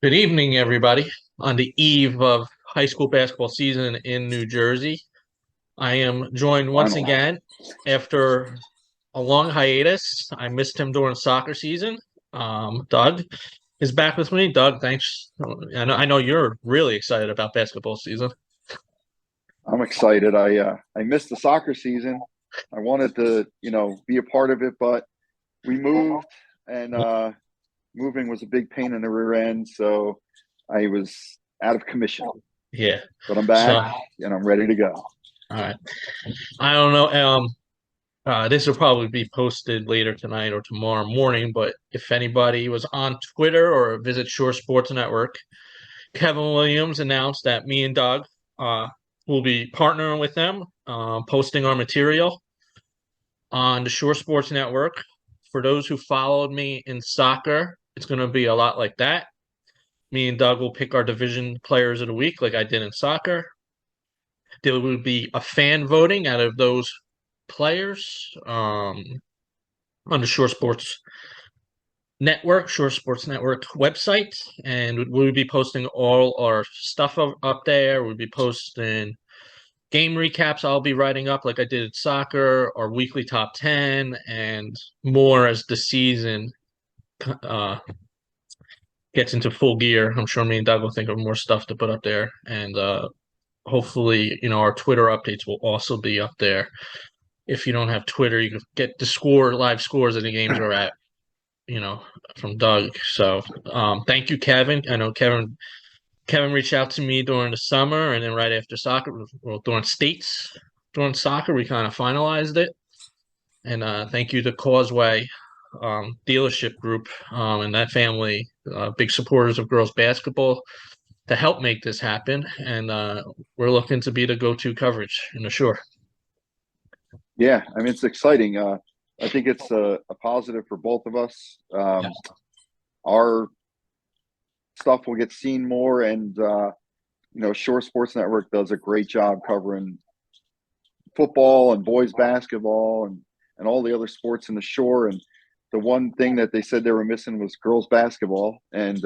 Good evening, everybody. On the eve of high school basketball season in New Jersey, I am joined once Finally. again after a long hiatus. I missed him during soccer season. Doug is back with me. Doug, thanks. I know you're really excited about basketball season. I'm excited. I missed the soccer season. I wanted to, be a part of it, but we moved and moving was a big pain in the rear end, so I was out of commission. Yeah. But I'm So, back all and I'm ready to go. right. I don't know. This will probably be posted later tonight or tomorrow morning, but if anybody was on Twitter or visit Shore Sports Network, Kevin Williams announced that me and Doug uh, will be partnering with them, posting our material on the Shore Sports Network. For those who followed me in soccer, it's going to be a lot like that. Me and Doug will pick our division players of the week, like I did in soccer. There will be a fan voting out of those players on the Shore Sports Network website, and we'll be posting all our stuff up there. We'll be posting game recaps I'll be writing up like I did at soccer, our weekly top 10, and more as the season uh, gets into full gear. I'm sure me and Doug will think of more stuff to put up there. And hopefully, our Twitter updates will also be up there. If you don't have Twitter, you can get the live scores of the games we're at, you know, from Doug. So thank you, Kevin. I know Kevin reached out to me during the summer, and then right after soccer, well, during soccer, we kind of finalized it. And thank you to Causeway dealership group and that family, big supporters of girls basketball, to help make this happen. And we're looking to be the go-to coverage in the Shore. Yeah, I mean it's exciting. I think it's a positive for both of us. Yes. Our stuff will get seen more, and Shore Sports Network does a great job covering football and boys basketball and all the other sports in the Shore. And the one thing that they said they were missing was girls basketball. And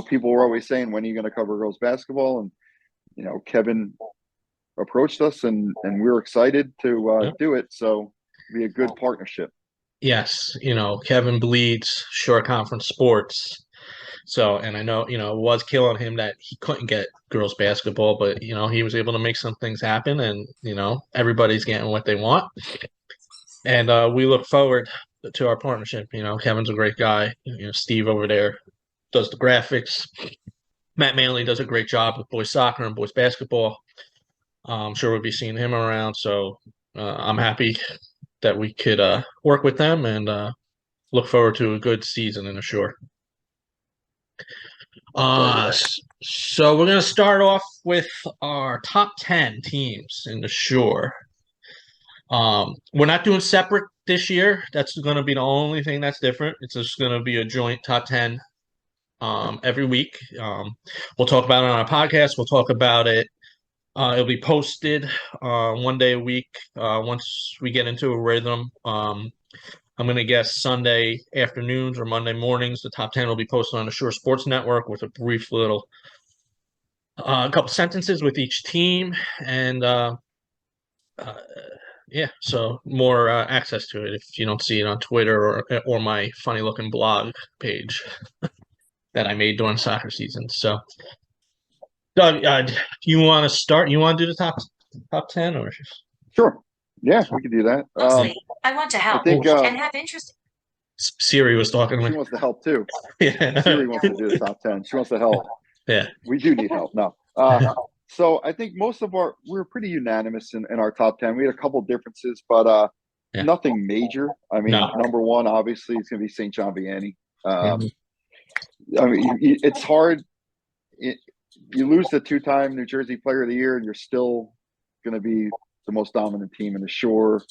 people were always saying, "When are you going to cover girls basketball?" And Kevin approached us, and we were excited to Yep. do it. So it'll be a good partnership. Yes, Kevin bleeds Shore Conference sports. So, and I know, it was killing him that he couldn't get girls basketball, but, he was able to make some things happen and, everybody's getting what they want. And we look forward to our partnership. Kevin's a great guy. Steve over there does the graphics. Matt Manley does a great job with boys soccer and boys basketball. I'm sure we'll be seeing him around. So I'm happy that we could work with them and look forward to a good season in the Shore. Excited. So we're going to start off with our top 10 teams in the Shore. We're not doing separate this year. That's going to be the only thing that's different. It's just going to be a joint top 10 every week. We'll talk about it on our podcast. We'll talk about it. It'll be posted one day a week once we get into a rhythm. I'm going to guess Sunday afternoons or Monday mornings. The top 10 will be posted on the Shore Sports Network with a brief little a couple sentences with each team. And uh, yeah, so more access to it if you don't see it on Twitter or my funny looking blog page that I made during soccer season. So, Doug, you want to start? You want to do the top 10 or? Sure. Yeah, we can do that. Mostly, I want to I help think and have interest. Siri was talking to she me. wants to help too. Yeah. Siri wants to do the top 10. She wants to help. Yeah. We do need help. No. So I think we were pretty unanimous in our top 10. We had a couple differences, but Yeah. nothing major. I mean, No. number one, obviously, it's going to be St. John Vianney. Mhm. I mean, it's hard. You lose the two-time New Jersey Player of the Year, and you're still going to be the most dominant team in the Shore.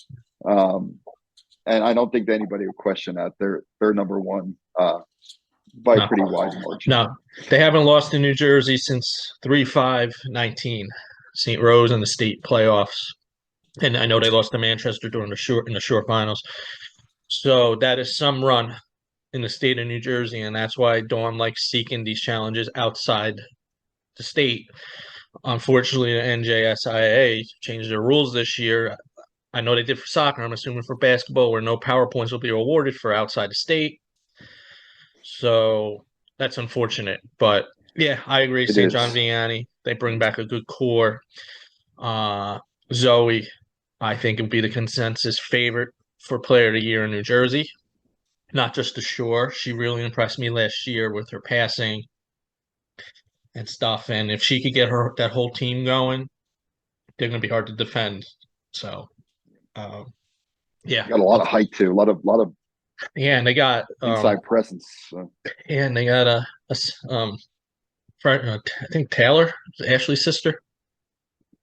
And I don't think anybody would question that. They're number one by a No. pretty wide margin. No, they haven't lost in New Jersey since 3-5-19, St. Rose in the state playoffs. And I know they lost to Manchester during the Shore finals. So that is some run in the state of New Jersey, and that's why Dawn likes seeking these challenges outside the state. Unfortunately, the NJSIA changed their rules this year. I know they did for soccer. I'm assuming for basketball, where no power points will be awarded for outside the state. So that's unfortunate. But yeah, I agree. It St. John is. Vianney, they bring back a good core. Zoe, I think, would be the consensus favorite for Player of the Year in New Jersey. Not just the shore. She really impressed me last year with her passing and stuff. And if she could get that whole team going, they're going to be hard to defend. So, yeah, Got a lot of height too. A lot of yeah, and they got inside presence. So. yeah, and they got I think Taylor, Ashley's sister,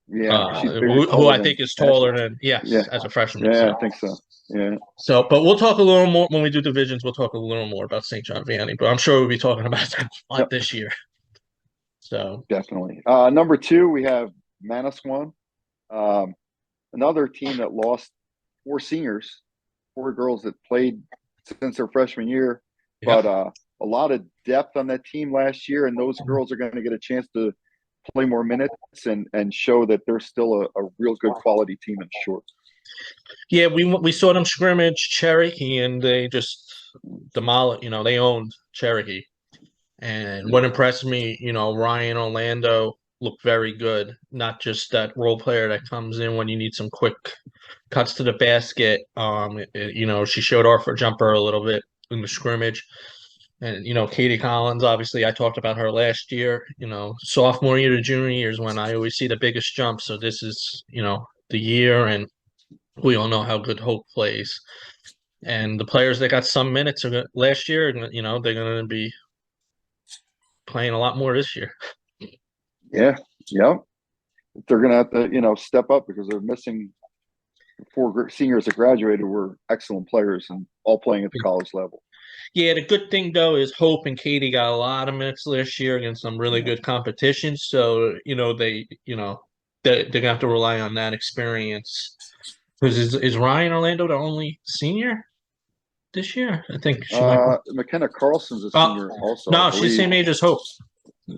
Yeah, she's bigger, who taller I than think is taller Ashley. than Yeah, yes, as a freshman. yeah, So, I think so. Yeah, but we'll talk a little more when we do divisions. We'll talk a little more about St. John Vianney, but I'm sure we'll be talking about that a lot yep, this year. So, definitely. Number two, we have Manasquan, um, another team that lost four seniors, four girls that played since their freshman year, yep. but a lot of depth on that team last year, and those girls are going to get a chance to play more minutes and show that they're still a real good quality team in short. Yeah, we saw them scrimmage Cherokee, and they just demolished. They owned Cherokee. And what impressed me, Ryan Orlando looked very good. Not just that role player that comes in when you need some quick cuts to the basket. She showed off her jumper a little bit in the scrimmage. And, Katie Collins, obviously, I talked about her last year. Sophomore year to junior year is when I always see the biggest jump. So this is, the year, and we all know how good Hope plays. And the players that got some minutes last year, they're going to be playing a lot more this year. Yeah, yeah. They're going to have to, step up because they're missing four seniors that graduated were excellent players and all playing at the college level. Yeah, the good thing though is Hope and Katie got a lot of minutes last year against some really Yeah. good competition. So they're gonna have to rely on that experience. Because is Ryan Orlando the only senior this year? I think she might be. McKenna Carlson's a Oh senior also, I no, she's the believe. same age as Hope.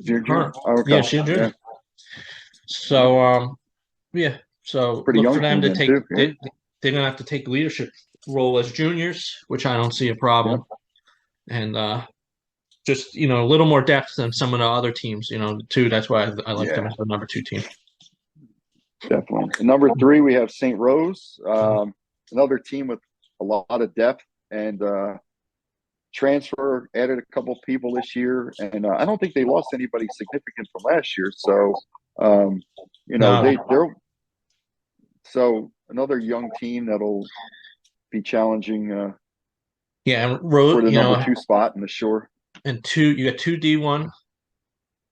Junior? Her, Oh, okay. yeah, she's a Yeah. junior. So yeah, so Pretty look for young them team to then take. too. Yeah. They're gonna have to take leadership role as juniors, which I don't see a Yeah. problem. And just a little more depth than some of the other teams. Too. That's why I like them Yeah, as the number 2 team. definitely. And number three, we have St. Rose, another team with a lot of depth and transfer, added a couple people this year. And I don't think they lost anybody significant from last year. So, No, they're so another young team that'll be challenging yeah, and for the number two spot in the shore. and you got 2 D1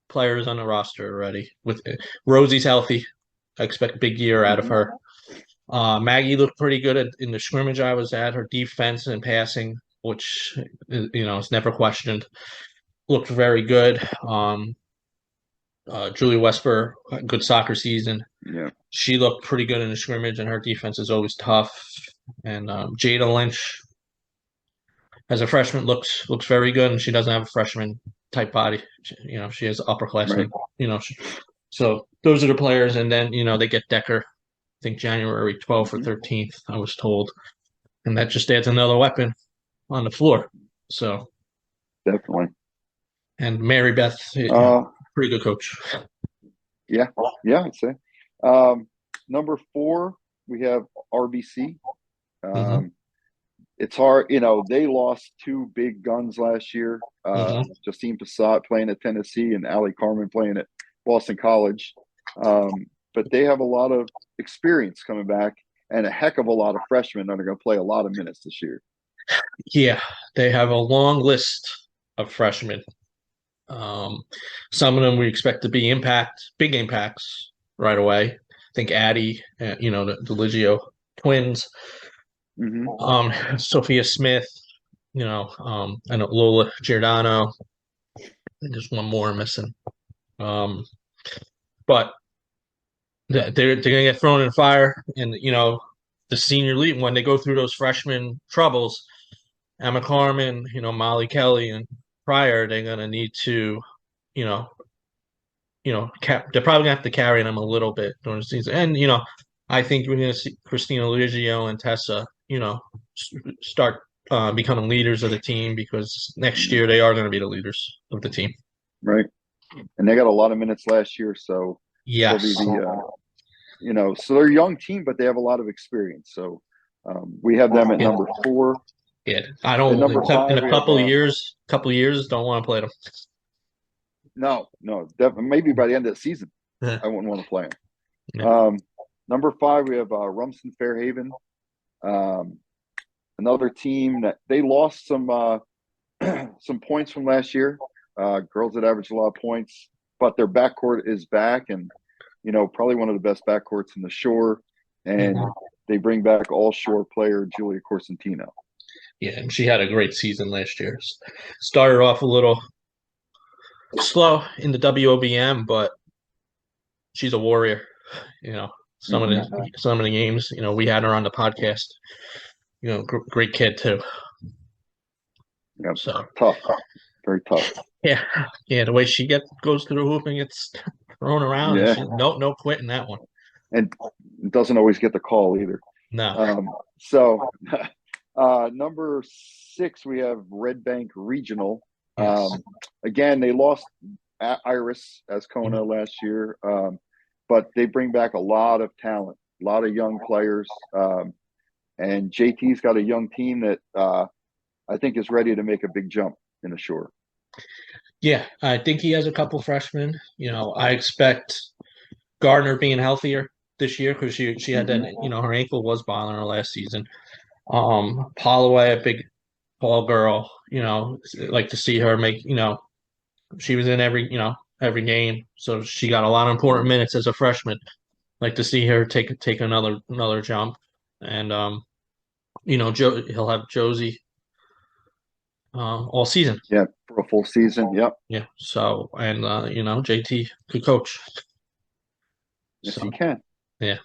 players on the roster already. With Rosie's healthy, I expect a big year out of Mm-hmm. her. Maggie looked pretty good in the scrimmage I was at. Her defense and passing, which is never questioned, looked very good. Julie Wesper, good soccer season. Yeah. She looked pretty good in the scrimmage, and her defense is always tough. And Jada Lynch, as a freshman, looks very good, and she doesn't have a freshman type body. She has upperclassmen. Right. So those are the players, and then they get Decker. I think January 12th or Mm-hmm. 13th, I was told, and that just adds another weapon on the floor. So Definitely. and Mary Beth, pretty good coach. Yeah, I'd say. Number four, we have RBC. Mm-hmm. It's hard, they lost two big guns last year. Mm-hmm. Justine Passat playing at Tennessee and Allie Carmen playing at Boston College. But they have a lot of experience coming back and a heck of a lot of freshmen that are going to play a lot of minutes this year. Yeah, they have a long list of freshmen. Some of them we expect to be big impacts right away. I think Addie, the Ligio twins, Mm-hmm. Sophia Smith, I know Lola Giordano, and just one more missing. But they're gonna get thrown in the fire, and the senior league when they go through those freshman troubles, Emma Carmen, Molly Kelly and Pryor, they're gonna need to, you know, they're probably gonna have to carry them a little bit during the season. And I think we're gonna see Christina Liggio and Tessa, start becoming leaders of the team because next year they are going to be the leaders of the team. Right. And they got a lot of minutes last year, so they'll be Yes. so they're a young team, but they have a lot of experience. So we have them at Yeah. number 4. Yeah, I don't. At number 5, In a we couple have, of years, don't want to play them. no, definitely, maybe by the end of the season, I wouldn't want to play them. Yeah. Number 5, we have Rumson Fairhaven, another team that they lost some some points from last year. Girls that average a lot of points, but their backcourt is back, and probably one of the best backcourts in the Shore. And they bring back all Shore player Julia Corsentino. Yeah, and she had a great season last year. Started off a little slow in the WOBM, but she's a warrior. Some of the games, we had her on the podcast. Great kid too. Yep. So tough, very tough. Yeah, the way she goes through the hoop and gets thrown around, Yeah, and no quitting that one. And doesn't always get the call either. No. So number 6, we have Red Bank Regional. Yes. Again, they lost Iris Ascona last year, but they bring back a lot of talent, a lot of young players. And JT's got a young team that I think is ready to make a big jump in the Shore. Yeah, I think he has a couple freshmen. I expect Gardner being healthier this year because she had that, her ankle was bothering her last season. Holloway, a big tall girl, like to see her make, she was in every game. So she got a lot of important minutes as a freshman. Like to see her take another jump. And he'll have Josie all season. Yeah, for a full season. Yep. Yeah. So and JT could coach. Yes, So, he can. Yeah.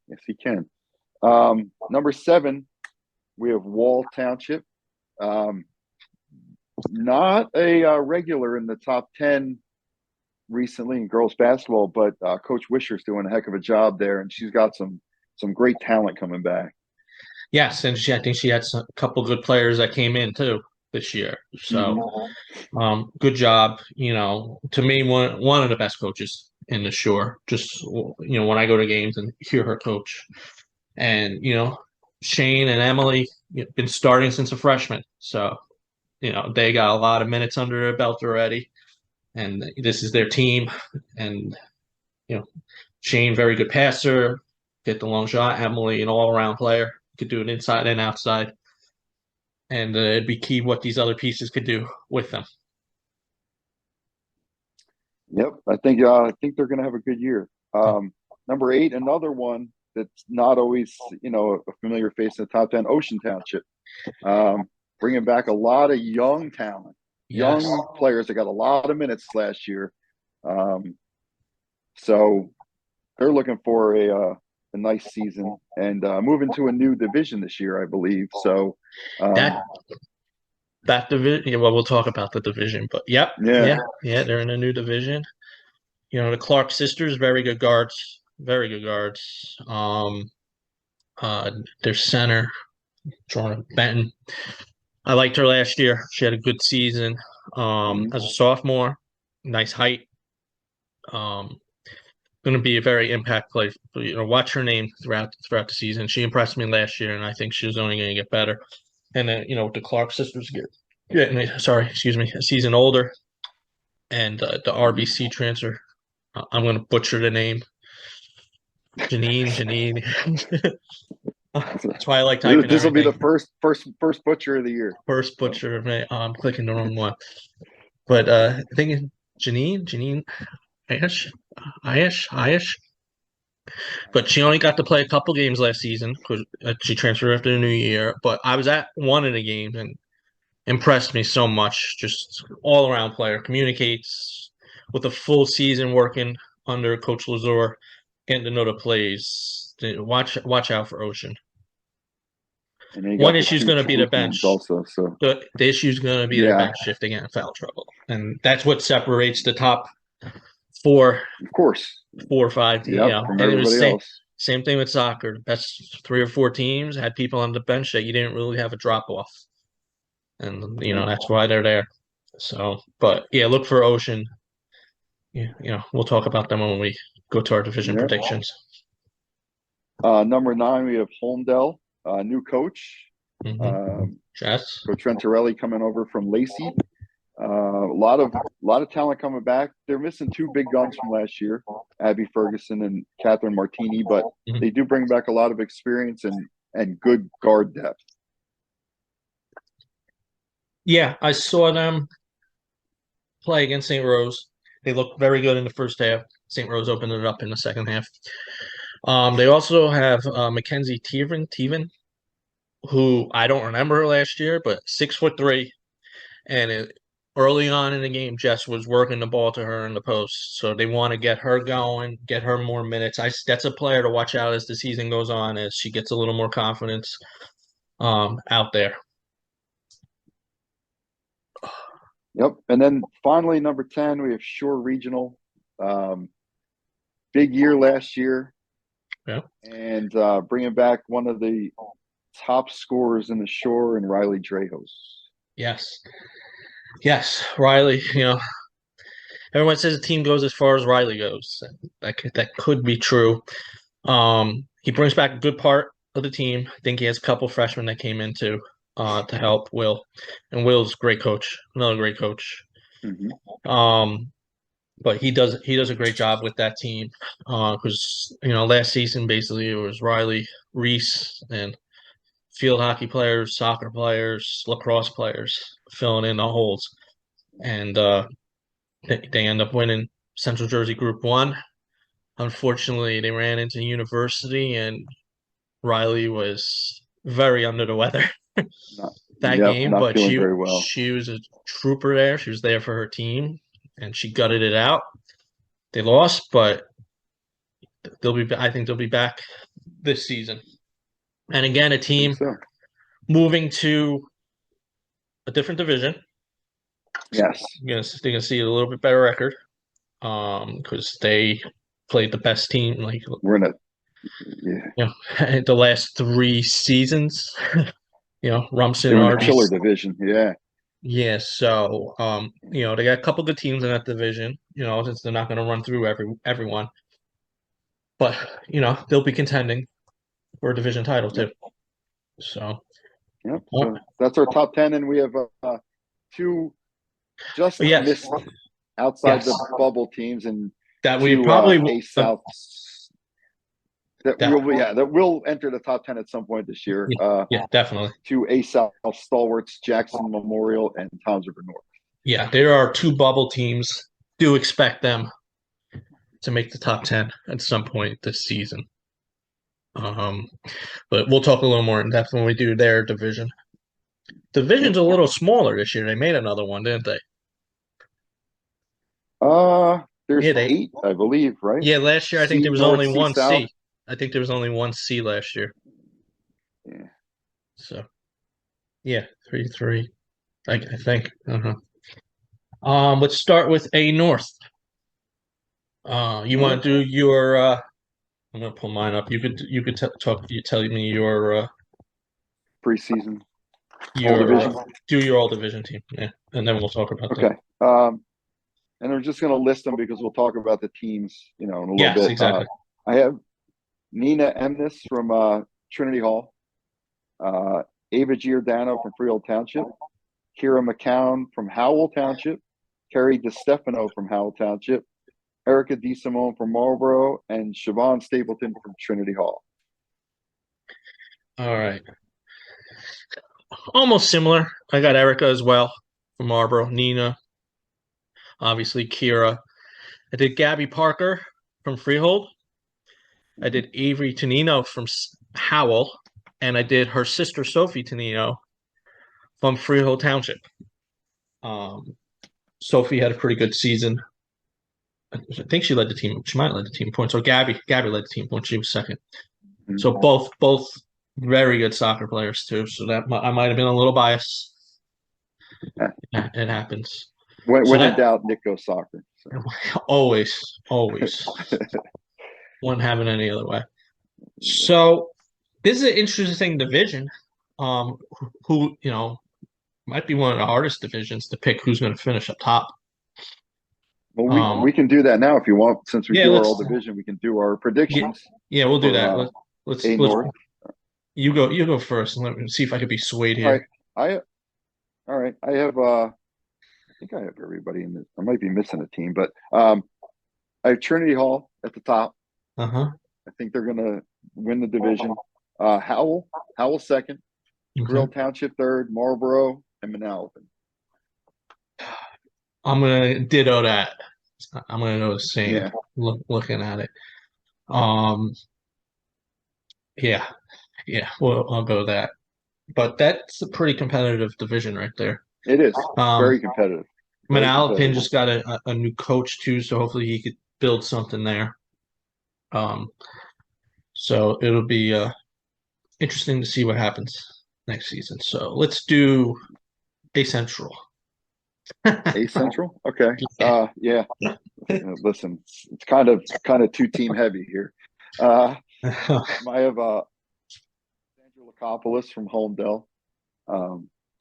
Yes, he can. Number 7, we have Wall Township. Not a regular in the top 10 recently in girls basketball, but Coach Wisher's doing a heck of a job there, and she's got some great talent coming back. Yes, and I think she had a couple good players that came in too this year. So, good job. To me, one of the best coaches in the Shore. Just when I go to games and hear her coach, and Shane and Emily been starting since a freshman, so they got a lot of minutes under their belt already, and this is their team. And Shane, very good passer, get the long shot. Emily, an all-around player, could do it inside and outside. And it'd be key what these other pieces could do with them. Yep, I think they're going to have a good year. Number 8, another one that's not always a familiar face in the top 10, Ocean Township, bringing back a lot of young talent, young players that got a lot of minutes last year. So they're looking for a nice season and moving to a new division this year, I believe. So that division. Yeah, well, we'll talk about the division, but yeah, they're in a new division. The Clark sisters, very good guards. Their center, Jordan Benton. I liked her last year. She had a good season. As a sophomore, nice height. Going to be a very impact player. Watch her name throughout the season. She impressed me last year, and I think she's only going to get better. And then the Clark sisters getting a season older, and the RBC transfer. I'm going to butcher the name. Janine. That's why I like typing. This will be the first butcher of the year. First butcher. I'm clicking the wrong one. But I think it's Janine Ayash. But she only got to play a couple games last season because she transferred after the new year. But I was at one of the games and impressed me so much. Just all around player, communicates with a full season working under Coach Lazor, getting to know the plays. Watch out for Ocean. And then you One got the issue is two going to be the true teams bench. also. So The issue is going to be their yeah, bench if they get in foul trouble, and that's what separates the top four, of course. 4 or 5. Yep, from And it was everybody else. same thing with soccer. The best 3 or 4 teams had people on the bench that you didn't really have a drop off, and Yep. that's why they're there. So, but yeah, look for Ocean. Yeah, we'll talk about them when we go to our division Yep. predictions. Number 9, we have Holmdel, new coach. Jess. Coach Venturelli coming over from Lacey. A lot of talent coming back. They're missing 2 big guns from last year, Abby Ferguson and Catherine Martini, but they do bring back a lot of experience and good guard depth. Yeah, I saw them play against St. Rose. They looked very good in the first half. St. Rose opened it up in the second half. They also have Mackenzie Teven, who I don't remember her last year, but 6'3", and early on in the game, Jess was working the ball to her in the post, so they want to get her going, get her more minutes. That's a player to watch out as the season goes on, as she gets a little more confidence out there. Yep. And then finally, number 10, we have Shore Regional. Big year last year. Yeah. And bringing back one of the top scorers in the Shore and Riley Drejos. Yes, Riley. Everyone says the team goes as far as Riley goes. That could be true. He brings back a good part of the team. I think he has a couple freshmen that came in to help Will, and Will's a great coach, another great coach. But he does a great job with that team because last season basically it was Riley, Reese, and field hockey players, soccer players, lacrosse players filling in the holes, and they end up winning Central Jersey Group 1. Unfortunately, they ran into University, and Riley was very under the weather game, not but feeling very well. she was a trooper there. She was there for her team, and she gutted it out. They lost, but I think they'll be back this season. And again, a team moving to a different division. Yes. They're gonna see a little bit better record because they played the best team. Like we're in the last 3 seasons. Rumson, they're in the killer division. Yeah. Yeah, so they got a couple good teams in that division. Since they're not going to run through everyone, but they'll be contending for a division title too. So, so that's our top 10, and we have 2 just missed outside the bubble teams, and that we probably A South that will enter the top 10 at some point this year. Yeah, definitely. 2 A South stalwarts, Jackson Memorial and Toms River North. Yeah, there are 2 bubble teams. Do expect them to make the top 10 at some point this season. But we'll talk a little more in depth when we do their division. Division's a little smaller this year. They made another one, didn't they? There's 8, I believe, right? Yeah, last year I think there was only one C. I think there was only one C last year. Yeah. So, 3-3. I think. Let's start with A North. You want to do your? I'm gonna pull mine up. You could talk. You tell me your preseason. Do your all division team, and then we'll talk about that. Okay. And I'm just going to list them because we'll talk about the teams, in a little bit. Yes, exactly. I have Nina Emness from Trinity Hall, Ava Giordano from Freehold Township, Kira McCown from Howell Township, Carrie DeStefano from Howell Township, Erica DeSimone from Marlboro, and Siobhan Stapleton from Trinity Hall. All right. Almost similar. I got Erica as well from Marlboro, Nina, obviously Kira. I did Gabby Parker from Freehold. I did Avery Tonino from Howell, and I did her sister Sophie Tonino from Freehold Township. Sophie had a pretty good season. I think she led the team. She might have led the team in points. So Gabby led the team in points. She was second. So both very good soccer players too. So I might have been a little biased. Yeah. It happens. So When in that doubt, Nick goes soccer. So. always wouldn't have it any other way. So this is an interesting division. Who might be one of the hardest divisions to pick who's going to finish up top. Well, we can do that now if you want. Since we Yeah, do our all division, we can do our predictions. Yeah, we'll do for, that. A Let's North. you go first and let me see if I could be swayed All here. right, all right. I have I think I have everybody in this. I might be missing a team, but I have Trinity Hall at the top. Uh-huh. I think they're gonna win the division. Howell second, Okay. Grill Township third, Marlboro, and Manalapan. I'm gonna ditto that. I'm gonna go the same. Yeah. Looking at it. Um, yeah, well, I'll go that. But that's a pretty competitive division right there. It is Um, very competitive. Very Manalapan competitive. just got a new coach too, so hopefully he could build something there. So it'll be interesting to see what happens next season. So let's do A Central. A Central? Okay. Yeah. Yeah. Listen, it's kind of two team heavy here. I have Sandra Lacopoulos from Holmdel.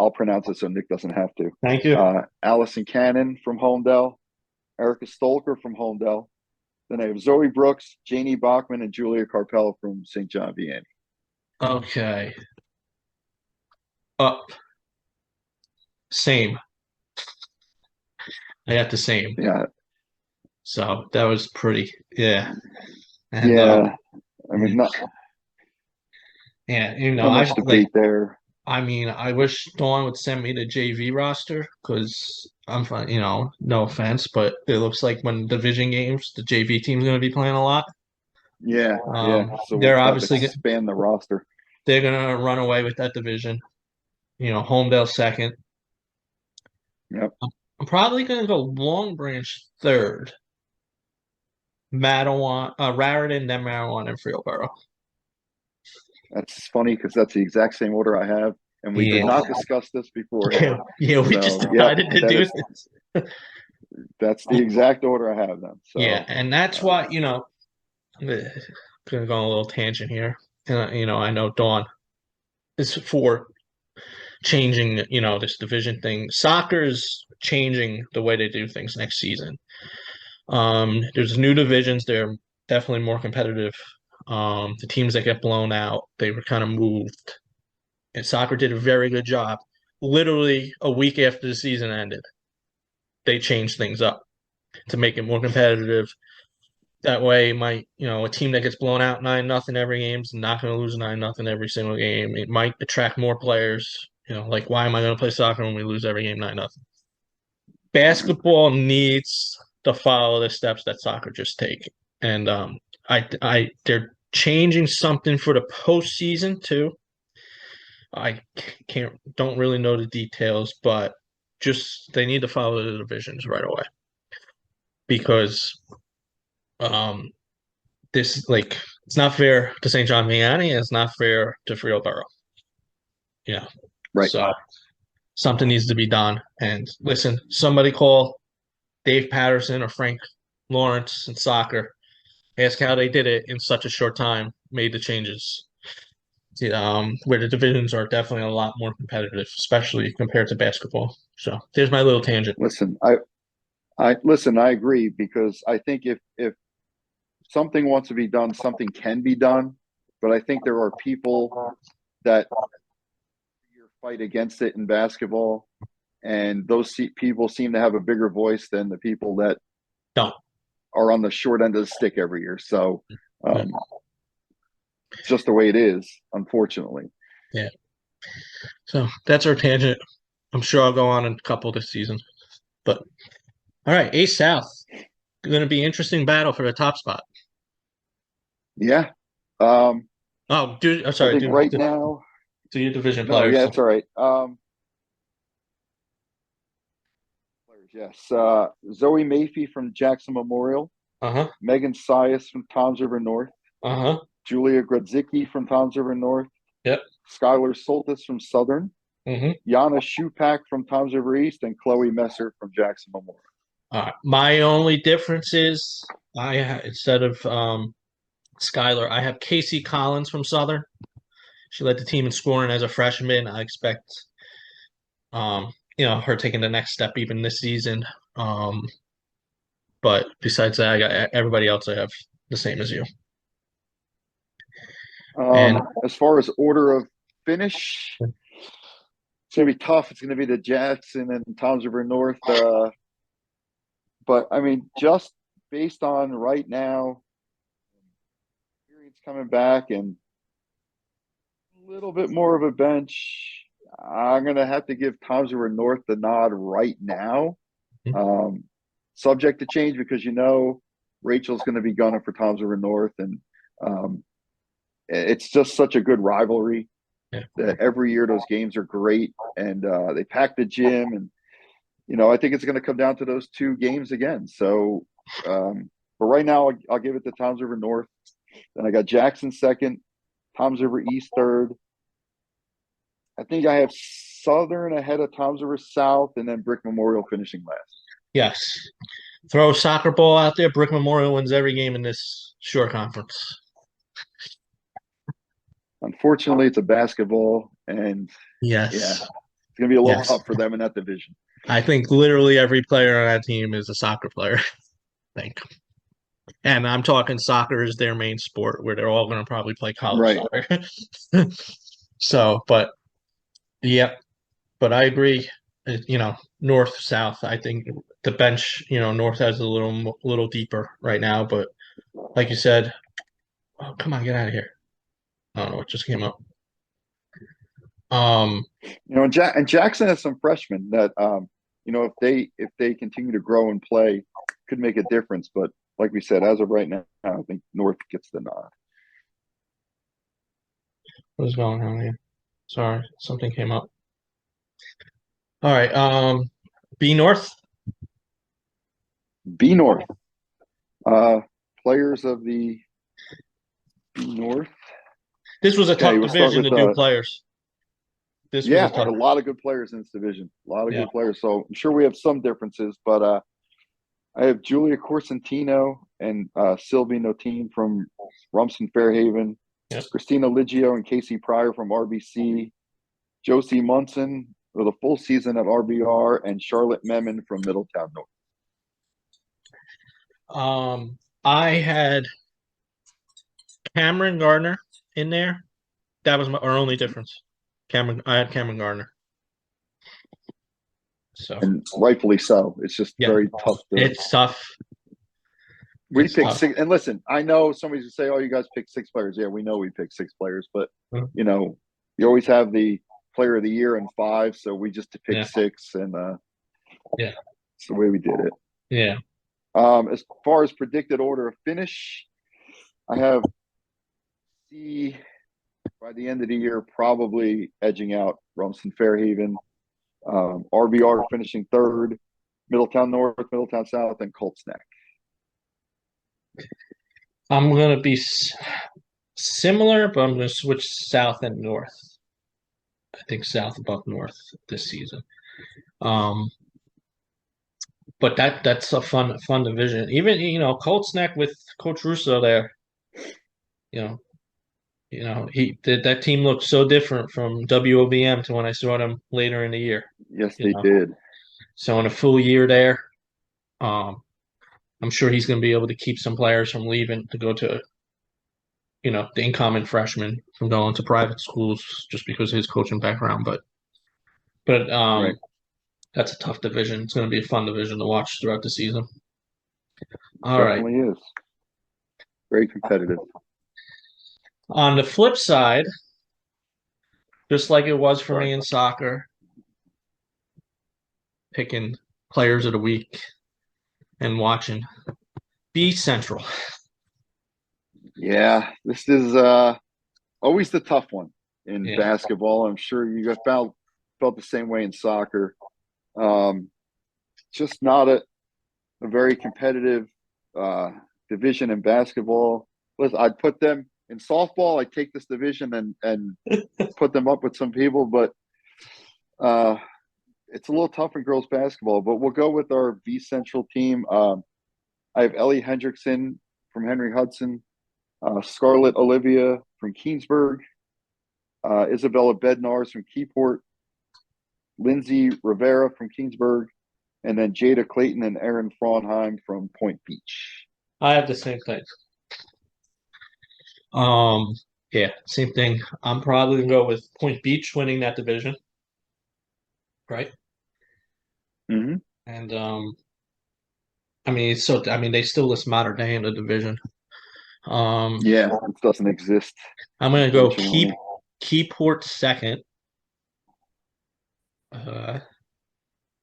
I'll pronounce it so Nick doesn't have to. Thank you. Allison Cannon from Holmdel, Erica Stolker from Holmdel. Then I have Zoe Brooks, Janie Bachman, and Julia Carpel from St. John Vianney. Okay. Up. Same. I got the same. Yeah. So that was pretty. Yeah. And Yeah. I mean, not much debate there. I mean, I wish Dawn would send me the JV roster because I'm fine, no offense, but it looks like when division games, the JV team's going to be playing a lot. Yeah. So we'll They're have to obviously expand the roster. they're going to run away with that division. Homedale second. Yep. I'm probably going to go Long Branch third. Raritan, then Marijuana, and Freelboro. That's funny because that's the exact same order I have, and we did not discuss this beforehand. Yeah, we just decided to do this. That's the exact order I have them. So yeah, and that's why gonna go on a little tangent here. And I know Dawn is for changing, this division thing. Soccer's changing the way they do things next season. There's new divisions. They're definitely more competitive. The teams that get blown out, they were kind of moved. And soccer did a very good job. Literally a week after the season ended, they changed things up to make it more competitive. That way, a team that gets blown out 9-0 every game is not going to lose 9-0 every single game. It might attract more players. Like why am I going to play soccer when we lose every game 9-0? Basketball needs to follow the steps that soccer just take, and they're changing something for the postseason too. I don't really know the details, but just they need to follow the divisions right away because this it's not fair to St. John Vianney and it's not fair to Freelboro. Yeah. right. So something needs to be done. And listen, somebody call Dave Patterson or Frank Lawrence in soccer. Ask how they did it in such a short time, made the changes. Where the divisions are definitely a lot more competitive, especially compared to basketball. So there's my little tangent. Listen, I agree because I think if something wants to be done, something can be done. But I think there are people that fight against it in basketball, and those people seem to have a bigger voice than the people that don't are on the short end of the stick every year. So it's just the way it is, unfortunately. Yeah. So that's our tangent. I'm sure I'll go on a couple this season. But all right, A South. Going to be interesting battle for the top spot. Yeah. I'm sorry. I think right now. Do your division No, players. yeah, it's all right. Yes. Zoe Maffey from Jackson Memorial. Megan Sias from Toms River North. Uh-huh. Julia Grodzicki from Toms River North. Yep. Skylar Soltis from Southern, Hmm. Yana Shupak from Toms River East, and Chloe Messer from Jackson Memorial. My only difference is instead of Skylar, I have Casey Collins from Southern. She led the team in scoring as a freshman. I expect her taking the next step even this season. Um, but besides that, I got everybody else I have the same as you. And As far as order of finish, it's going to be tough. It's going to be the Jackson and Toms River North. But I mean, just based on right now, experience coming back and a little bit more of a bench, I'm going to have to give Toms River North the nod right now. Um, Subject to change because Rachel's going to be gunning for Toms River North, and it's just such a good rivalry yeah. that every year those games are great, and they pack the gym, and I think it's going to come down to those two games again. So, but right now, I'll give it to Toms River North. Then I got Jackson second, Toms River East third. I think I have Southern ahead of Toms River South, and then Brick Memorial finishing last. Yes. Throw a soccer ball out there. Brick Memorial wins every game in this short conference. Unfortunately, it's a basketball, and Yes. yeah, it's going to be a little tough for them in that division. I think literally every player on that team is a soccer player. I think. And I'm talking soccer is their main sport where they're all going to probably play college soccer. So, but yeah, but I agree. North, south, I think the bench, north has a little deeper right now, but like you said, oh, come on, get out of here. I don't know what just came up. And Jackson has some freshmen that if they continue to grow and play, could make a difference. But like we said, as of right now, I think North gets the nod. What is going on here? Sorry, something came up. All right, B North. B North, players of the B North. This was a tough we'll start division with to do players. This was a tough. a lot of good players in this division. A lot of Yeah. good players. So I'm sure we have some differences, but I have Julia Corsentino and Sylvie Notine from Rumson Fairhaven, Yep. Christina Liggio and Casey Pryor from RBC, Josie Munson with a full season at RBR, and Charlotte Memon from Middletown North. I had Cameron Gardner in there. That was our only difference. I had Cameron Gardner. So, and rightfully so. It's just very tough. It's tough. We picked six, and listen, I know somebody's gonna say, "Oh, you guys picked six players." Yeah, we know we picked six players, but you always have the player of the year and five, so we just picked six, and it's the way we did it. Yeah. As far as predicted order of finish, I have C by the end of the year probably edging out Rumson Fairhaven, RBR finishing third, Middletown North, Middletown South, and Colts Neck. I'm going to be similar, but I'm going to switch South and North. I think South above North this season. But that's a fun division. Even Colts Neck with Coach Russo there. That team looked so different from WOBM to when I saw them later in the year. Yes, they did. So in a full year there, I'm sure he's going to be able to keep some players from leaving to go to, the incoming freshmen from going to private schools just because of his coaching background. But Right. That's a tough division. It's going to be a fun division to watch throughout the season. All Definitely right. is. Very competitive. On the flip side, just like it was for me in soccer, picking players of the week and watching B Central. Yeah, this is always the tough one in basketball. I'm sure you guys felt the same way in soccer. Just not a very competitive division in basketball. Listen, I'd put them in softball, I take this division and put them up with some people, but it's a little tough in girls basketball. But we'll go with our V Central team. I have Ellie Hendrickson from Henry Hudson, Scarlett Olivia from Keensburg, Isabella Bednars from Keyport, Lindsay Rivera from Keensburg, and then Jada Clayton and Erin Fraunheim from Point Beach. I have the same thing. Yeah, same thing. I'm probably gonna go with Point Beach winning that division, right? Mm-hmm. And I mean, they still list Mater Dei in the division. Yeah, it doesn't exist. I'm gonna go Keyport second,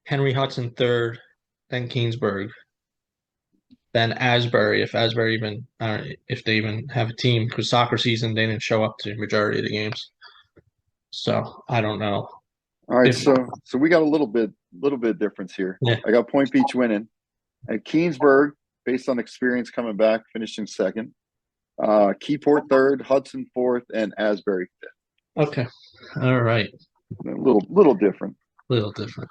Henry Hudson third, then Keensburg, then Asbury. If Asbury even, if they even have a team, because soccer season they didn't show up to the majority of the games, so I don't know. All right, so we got a little bit difference here. Yeah. I got Point Beach winning, and Keensburg, based on experience coming back, finishing second. Keyport third, Hudson fourth, and Asbury fifth. Okay, all right. A little different. Little different.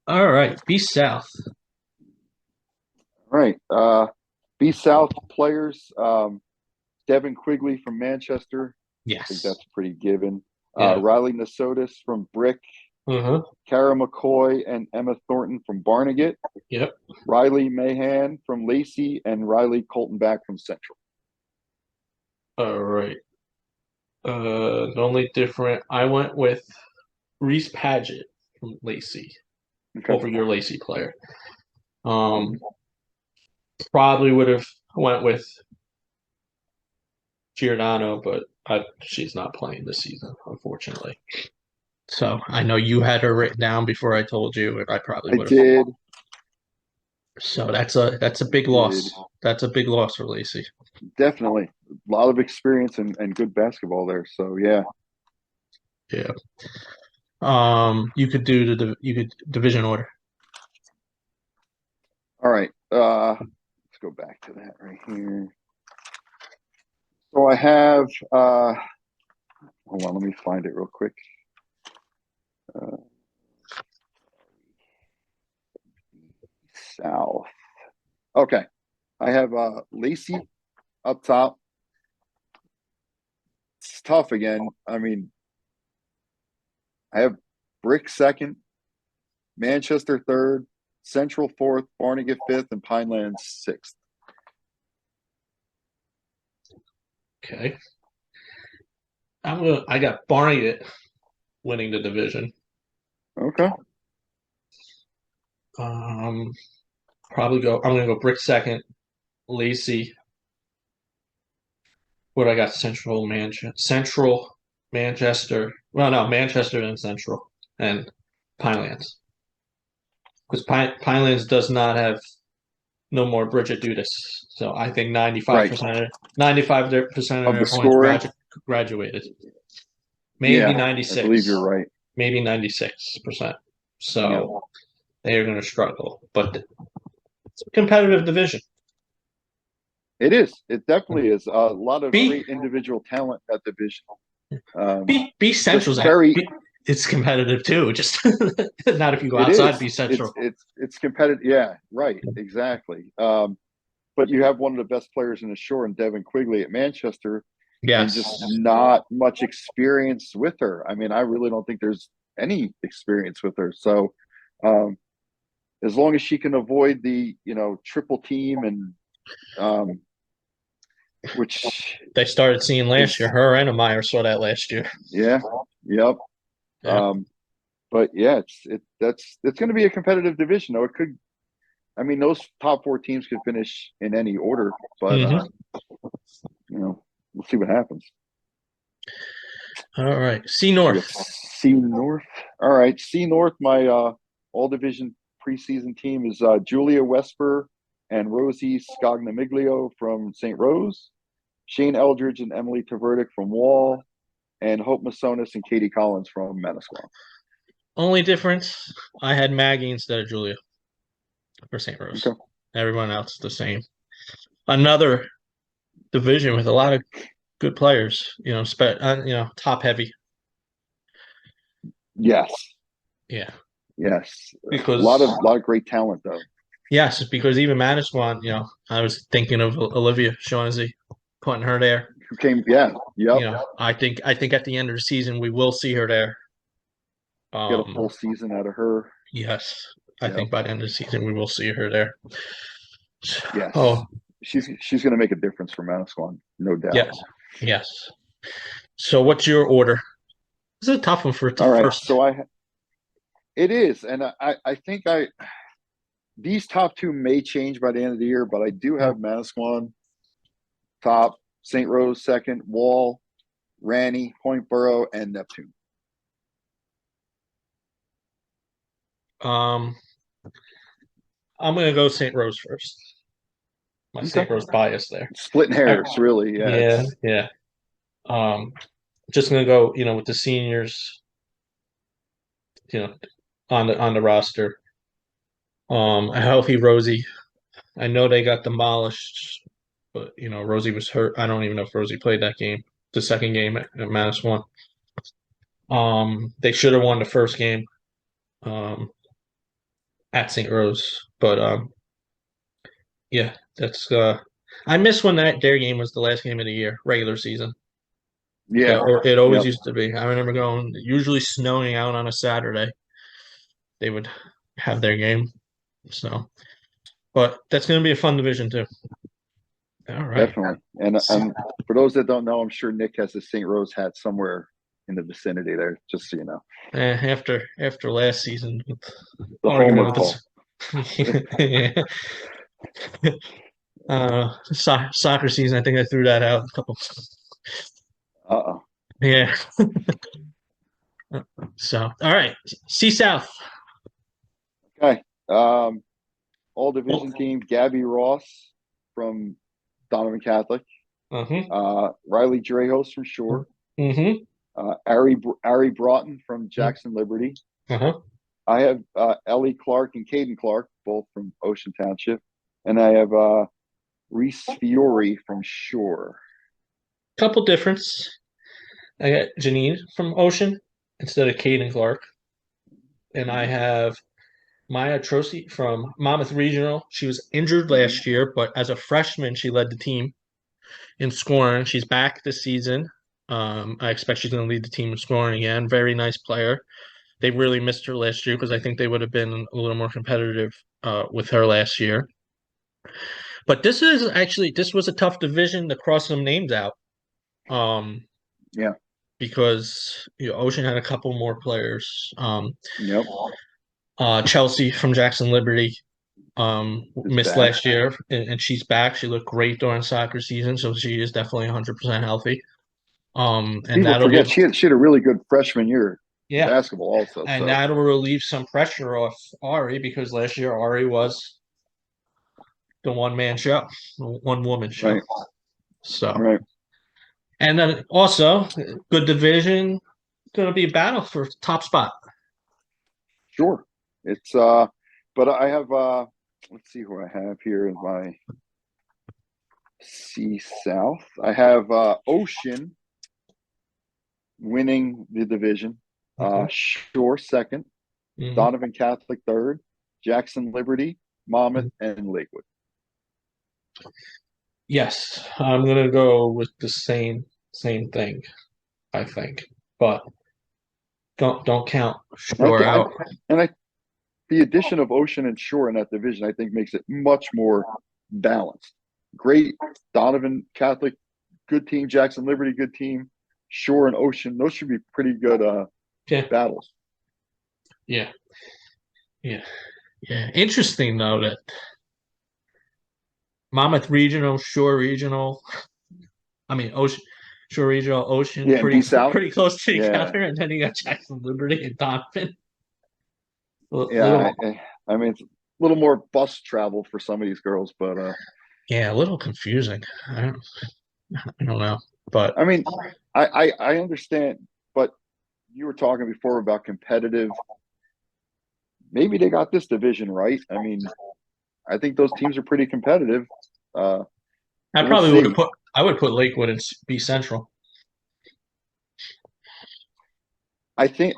All right, B South. All right, B South players. Devin Quigley from Manchester. Yes. I think that's pretty given. Yeah. Riley Nasotis from Brick. Uh-huh. Kara McCoy and Emma Thornton from Barnegat. Yep. Riley Mahan from Lacey and Riley Colton back from Central. All right. The only different, I went with Reese Paget from Lacey over your Lacey player. Probably would have went with Giordano, but she's not playing this season, unfortunately. So I know you had her written down before I told you, and I probably would have. I did. So that's a big loss. That's a big loss for Lacey. Definitely. A lot of experience and good basketball there. So yeah. Yeah. You could do division order. All right. Let's go back to that right here. So I have hold on, let me find it real quick. South. Okay. I have Lacey up top. It's tough again. I mean, I have Brick second, Manchester third, Central fourth, Barnegat fifth, and Pinelands sixth. Okay. I got Barnegat winning the division. Okay. I'm gonna go Brick second, Lacey. What I got? Central Manchester. Well, no, Manchester and Central and Pinelands. Because Pinelands does not have no more Bridget Dudas. So I think 95% of their points graduated. Maybe 96. I believe you're right. Maybe 96%. So they are going to struggle. But it's a competitive division. It is. It definitely is. A lot of great individual talent at the division. B Central's it's competitive too. Just not if you go outside B Central. It's competitive. Yeah, right. Exactly. But you have one of the best players in the shore in Devin Quigley at Manchester. Yes. And just not much experience with her. I mean, I really don't think there's any experience with her. So as long as she can avoid the, triple team and which they started seeing last year. Her and Meyer saw that last year. Yeah. Yep. Yeah. But yeah, it's going to be a competitive division. Though it could, I mean, those top four teams could finish in any order, but we'll see what happens. All right, C North. C North. All right, C North. My all division preseason team is Julia Wesper and Rosie Scognamiglio from St. Rose, Shane Eldridge and Emily Taverdick from Wall, and Hope Masonis and Katie Collins from Manasquan. Only difference, I had Maggie instead of Julia for St. Rose. Okay. Everyone else the same. Another division with a lot of good players. Top heavy. Yes, Yeah, yes. A because lot of great talent though. yes, because even Manasquan, I was thinking of Olivia Shaughnessy, putting her there. Who came? Yeah, yep. I think at the end of the season we will see her there. Get a Um, full season out of her. yes, I Yep. think by the end of the season we will see her there. Yes. Oh, She's going to make a difference for Manasquan, no doubt. yes, yes. So what's your order? This is a tough one for All right. first. So it is, and I think these top two may change by the end of the year, but I do have Manasquan top, St. Rose second, Wall, Ranney, Point Borough, and Neptune. Um, I'm gonna go St. Rose first. My Okay. St. Rose bias there. Splitting hairs, really. Yeah. Yeah, yeah. Um, just gonna go, with the seniors, you know, on the roster. A healthy Rosie. I know they got demolished, but Rosie was hurt. I don't even know if Rosie played that game, the second game at Mass one. They should have won the first game, at St. Rose, but yeah, that's I miss when their game was the last game of the year, regular season. Yeah. Or it always Yep. used to be. I remember going, usually snowing out on a Saturday. They would have their game. So, but that's going to be a fun division too. All right. Definitely. And for those that don't know, I'm sure Nick has a St. Rose hat somewhere in the vicinity there, just so you know. After last season, with The argument Homer with call. this, soccer season, I think I threw that out a couple. Uh-oh. Yeah. So, all right. C South. Okay. All division team, Gabby Ross from Donovan Catholic, Uh-huh. Riley Drehos from Shore, Mm-hmm. Ari Broughton from Mm-hmm. Jackson Liberty. Uh-huh. I have Ellie Clark and Caden Clark, both from Ocean Township. And I have Reese Fiore from Shore. Couple difference. I got Janine from Ocean instead of Caden Clark. And I have Maya Trosi from Monmouth Regional. She was injured last year, but as a freshman, she led the team in scoring. She's back this season. I expect she's going to lead the team in scoring again. Very nice player. They really missed her last year because I think they would have been a little more competitive with her last year. But this was a tough division to cross some names out. Yeah. Because Ocean had a couple more players. Yep. Chelsea from Jackson Liberty Is missed back. last year, and she's back. She looked great during soccer season, so she is definitely 100% healthy. And People that'll forget give, she had a really good freshman year in yeah, basketball also. and So that'll relieve some pressure off Ari because last year Ari was the one man show, one woman show. right. So, Right. and then also good division, going to be a battle for top spot. Sure. It's but I have let's see who I have here in my C South. I have Ocean winning the division. Okay. Shore second, Mm-hmm. Donovan Catholic third, Jackson Liberty, Monmouth, and Lakewood. Yes, I'm gonna go with the same thing, I think. But don't count And I Shore think out. the addition of Ocean and Shore in that division, I think, makes it much more balanced. Great Donovan Catholic, good team. Jackson Liberty, good team. Shore and Ocean, those should be pretty good Yeah, battles. yeah, yeah, yeah. Interesting though that Monmouth Regional, Shore Regional, I mean Ocean, Shore Regional, Ocean, Yeah, and D South. pretty close Yeah, together, and then you got Jackson Liberty and Donovan. yeah. Little, I mean, it's a little more bus travel for some of these girls, but yeah, a little confusing. I don't know, but I mean, I understand. But you were talking before about competitive. Maybe they got this division right. I mean, I think those teams are pretty competitive. I We'll probably would have see. put I would put Lakewood and be Central. I think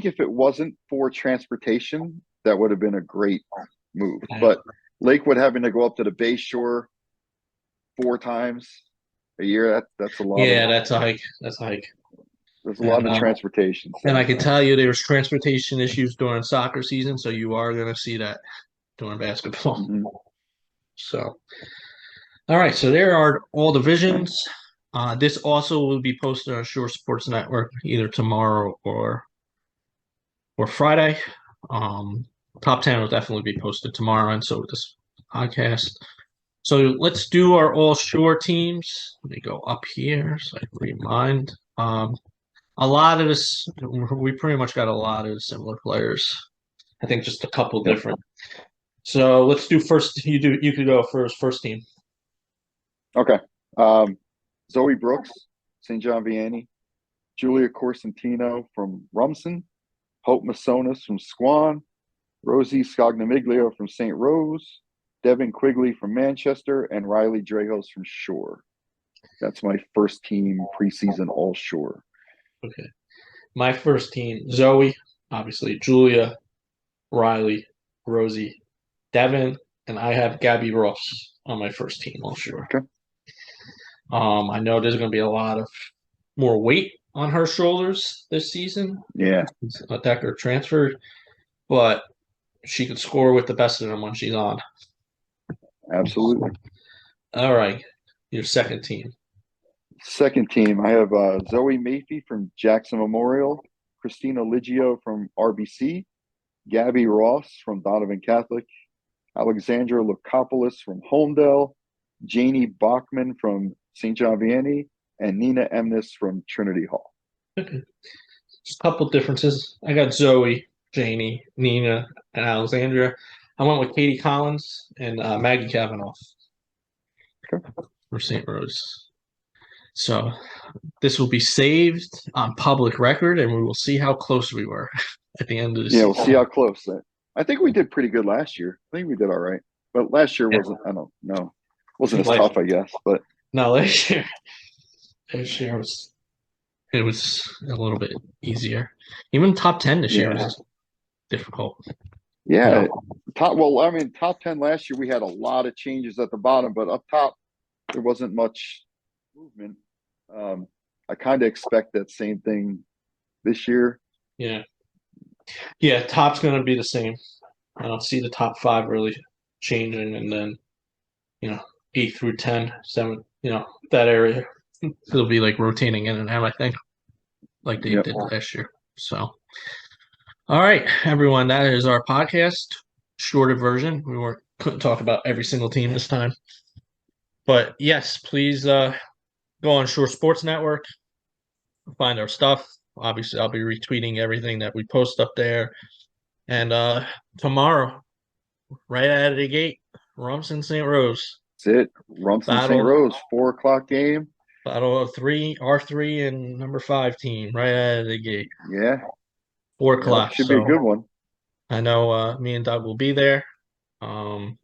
if it wasn't for transportation, that would have been a great move. Yeah, But Lakewood having to go up to the Bay Shore 4 times a year, that's a lot of yeah, that's a hike. That's a hike. there's a lot And of transportation. and So I can tell you there was transportation issues during soccer season, so you are going to see that during basketball. mhm. So, all right, so there are all divisions. This also will be posted on Shore Sports Network either tomorrow or Friday. Um, Top 10 will definitely be posted tomorrow, and so will this podcast. So let's do our all Shore teams. Let me go up here so I can remind. A lot of this, we pretty much got a lot of similar players. I think just a couple Yep. different. So let's do first. You could go first team. Okay. Zoe Brooks, St. John Vianney, Julia Corsentino from Rumson, Hope Masonis from Squan, Rosie Scognamiglio from St. Rose, Devin Quigley from Manchester, and Riley Drejos from Shore. That's my first team preseason all Shore. Okay. My first team, Zoe, obviously, Julia, Riley, Rosie, Devin, and I have Gabby Ross on my first team, all sure. Okay. I know there's going to be a lot of more weight on her shoulders this season. Yeah. Decker transferred, but she could score with the best of them when she's on. Absolutely. All right, your second team. Second team, I have Zoe Maphey from Jackson Memorial, Christina Liggio from RBC, Gabby Ross from Donovan Catholic, Alexandra Lukopoulos from Holmdel, Janie Bachman from St. John Vianney, and Nina Emnis from Trinity Hall. Okay. Just a couple differences. I got Zoe, Janie, Nina, and Alexandria. I went with Katie Collins and Maggie Kavanaugh Okay. for St. Rose. So this will be saved on public record, and we will see how close we were at the end of the Yeah, season. we'll see how close. I think we did pretty good last year. I think we did all right. But last year wasn't, I don't know, wasn't as tough, I guess. But no, last year was it was a little bit easier. Even top 10 this year was difficult. Yeah, You know? top 10 last year we had a lot of changes at the bottom, but up top there wasn't much movement. I kind of expect that same thing this year. Yeah. Yeah, top's going to be the same. I don't see the top 5 really changing, and then 8 through 10, 7, that area. It'll be like rotating in and out, I think, like they did last year. So, all right, everyone, that is our podcast. Shorter version. Couldn't talk about every single team this time. But yes, please go on Shore Sports Network, find our stuff. Obviously, I'll be retweeting everything that we post up there. And tomorrow, right out of the gate, Rumson St. Rose. That's it. Rumson St. Rose, 4:00 game. Battle of R3 and number 5 team right out of the gate. Yeah. 4:00. Should be a good one. I know me and Doug will be there. And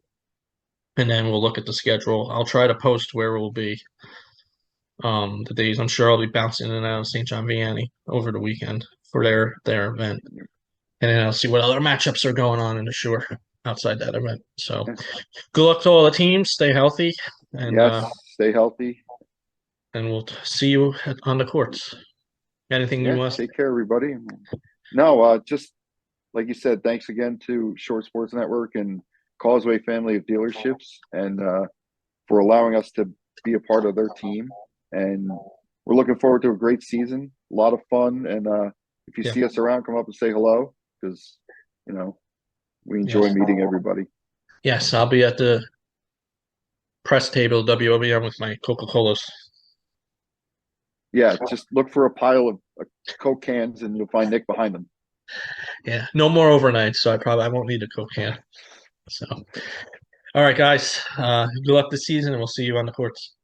then we'll look at the schedule. I'll try to post where we'll be. The days I'm sure I'll be bouncing in and out of St. John Vianney over the weekend for their event. And then I'll see what other matchups are going on in the Shore outside that event. So good luck to all the teams. Stay healthy. And stay healthy. And we'll see you on the courts. Anything you want? Take care, everybody. No, just like you said, thanks again to Short Sports Network and Causeway family of dealerships, and for allowing us to be a part of their team. And we're looking forward to a great season, a lot of fun. And if you see us around, come up and say hello, because we enjoy meeting everybody. Yes, I'll be at the press table WOBM with my Coca-Colas. Yeah, just look for a pile of Coke cans and you'll find Nick behind them. Yeah, no more overnight, so I won't need a Coke can. So, all right, guys, good luck this season, and we'll see you on the courts.